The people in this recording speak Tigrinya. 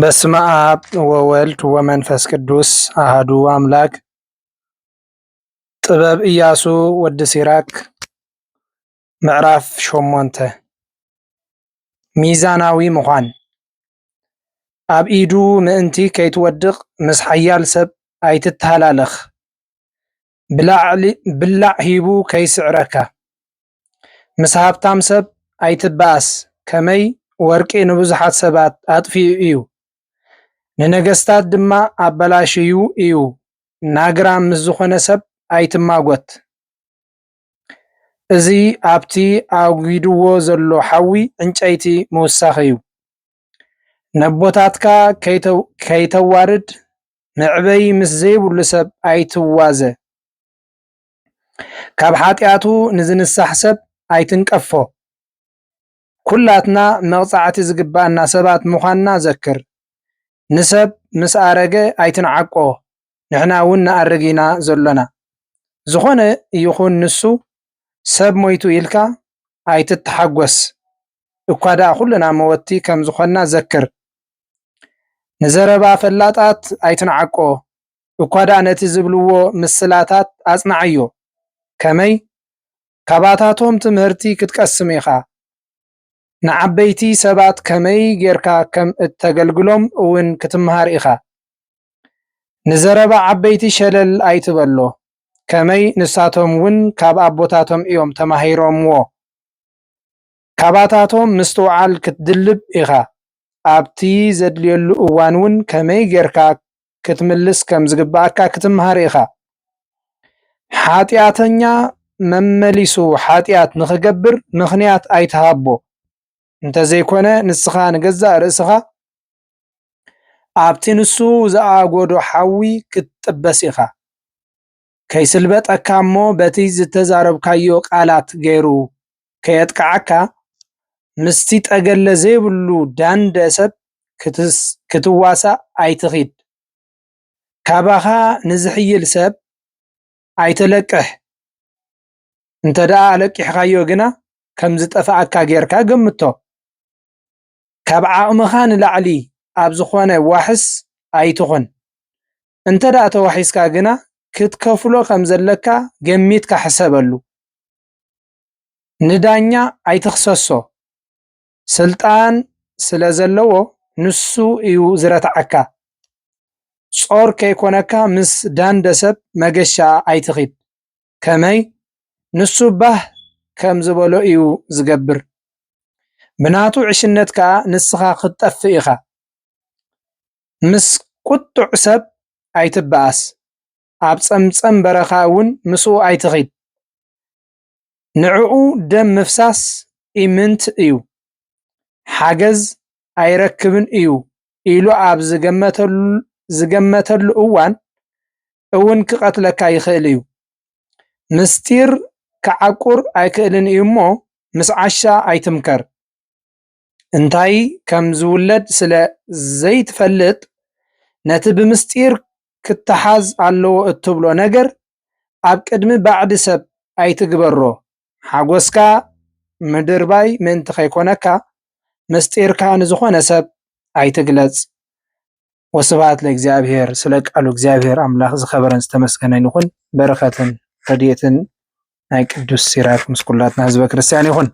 በስመ አብ ወወልድ ወመንፈስ ቅዱስ አሐዱ አምላክ። ጥበብ ኢያሱ ወዲ ሲራክ ምዕራፍ 8 ሚዛናዊ ምዃን። ኣብ ኢዱ ምእንቲ ከይትወድቕ ምስ ሓያል ሰብ ኣይትተሃላለኽ። ብላዕ ሂቡ ከይስዕረካ ምስ ሃብታም ሰብ ኣይትበኣስ። ከመይ ወርቂ ንብዙሓት ሰባት ኣጥፊኡ እዩ፣ ንነገስታት ድማ ኣበላሽዩ እዩ። ናግራም ምስ ዝኾነ ሰብ ኣይትማጎት። እዚ ኣብቲ ኣጉድዎ ዘሎ ሓዊ ዕንጨይቲ ምውሳኽ እዩ። ነቦታትካ ከይተዋርድ፣ መዕበይ ምስ ዘይብሉ ሰብ ኣይትዋዘ። ካብ ሓጢኣቱ ንዝንሳሕ ሰብ ኣይትንቀፎ። ኩላትና መቕፃዕቲ ዝግባአና ሰባት ምዃንና ዘክር። ንሰብ ምስ ኣረገ ኣይትንዓቆ፣ ንሕና እውን ንኣርግ ኢና ዘሎና። ዝኾነ ይኹን ንሱ ሰብ ሞይቱ ኢልካ ኣይትተሓጎስ። እኳ ደኣ ኩልና መወቲ ከም ዝኾንና ዘክር። ንዘረባ ፈላጣት ኣይትንዓቆ፣ እኳ ደኣ ነቲ ዝብልዎ ምስላታት ኣጽናዕዮ። ከመይ ካባታቶም ትምህርቲ ክትቀስም ኢኻ። ንዓበይቲ ሰባት ከመይ ጌርካ ከም እተገልግሎም እውን ክትምሃር ኢኻ። ንዘረባ ዓበይቲ ሸለል ኣይትበሎ፣ ከመይ ንሳቶም እውን ካብ ኣቦታቶም እዮም ተማሂሮምዎ። ካባታቶም ምስትውዓል ክትድልብ ኢኻ። ኣብቲ ዘድልየሉ እዋን እውን ከመይ ጌርካ ክትምልስ ከም ዝግባአካ ክትምሃር ኢኻ። ሓጢኣተኛ መመሊሱ ሓጢኣት ንኽገብር ምኽንያት ኣይትሃቦ። እንተዘይኮነ ንስኻ ንገዛእ ርእስኻ ኣብቲ ንሱ ዝኣጎዶ ሓዊ ክትጥበስ ኢኻ። ከይስልበጠካ እሞ በቲ ዝተዛረብካዮ ቃላት ገይሩ ከየጥቅዓካ ምስቲ ጠገለ ዘይብሉ ዳንደ ሰብ ክትዋሳእ ኣይትኺድ። ካባኻ ንዝሕይል ሰብ ኣይተለቅሕ። እንተደኣ ለቂሕካዮ ግና ከም ዝጠፍኣካ ጌርካ ገምቶ። ካብ ዓቕምኻ ንላዕሊ ኣብ ዝኾነ ዋሕስ ኣይትኹን። እንተደኣ ተዋሒስካ ግና ክትከፍሎ ከም ዘለካ ገሚትካ ሕሰበሉ። ንዳኛ ኣይትኽሰሶ፣ ስልጣን ስለ ዘለዎ ንሱ እዩ ዝረትዓካ። ጾር ከይኮነካ ምስ ዳንደ ሰብ መገሻ ኣይትኺድ። ከመይ ንሱ ባህ ከም ዝበሎ እዩ ዝገብር። ብናቱ ዕሽነት ከዓ ንስኻ ክትጠፍእ ኢኻ። ምስ ቁጡዕ ሰብ ኣይትበኣስ። ኣብ ፀምፀም በረኻ እውን ምስኡ ኣይትኺድ። ንዕኡ ደም ምፍሳስ ኢምንት እዩ፣ ሓገዝ ኣይረክብን እዩ ኢሉ ኣብ ዝገመተሉ እዋን እውን ክቐትለካ ይኽእል እዩ። ምስጢር ክዓቁር ኣይክእልን እዩ እሞ ምስ ዓሻ ኣይትምከር። እንታይ ከም ዝውለድ ስለ ዘይትፈልጥ ነቲ ብምስጢር ክትሓዝ ኣለዎ እትብሎ ነገር ኣብ ቅድሚ ባዕዲ ሰብ ኣይትግበሮ። ሓጎስካ ምድርባይ ምእንቲ ከይኮነካ ምስጢርካ ንዝኾነ ሰብ ኣይትግለጽ። ወስብሐት ለእግዚአብሔር። ስለ ቃሉ እግዚአብሔር ኣምላኽ ዝኸበረን ዝተመስገነን ይኹን። በረኸትን ረድኤትን ናይ ቅዱስ ሲራክ ምስ ኩላትና ህዝበ ክርስቲያን ይኹን።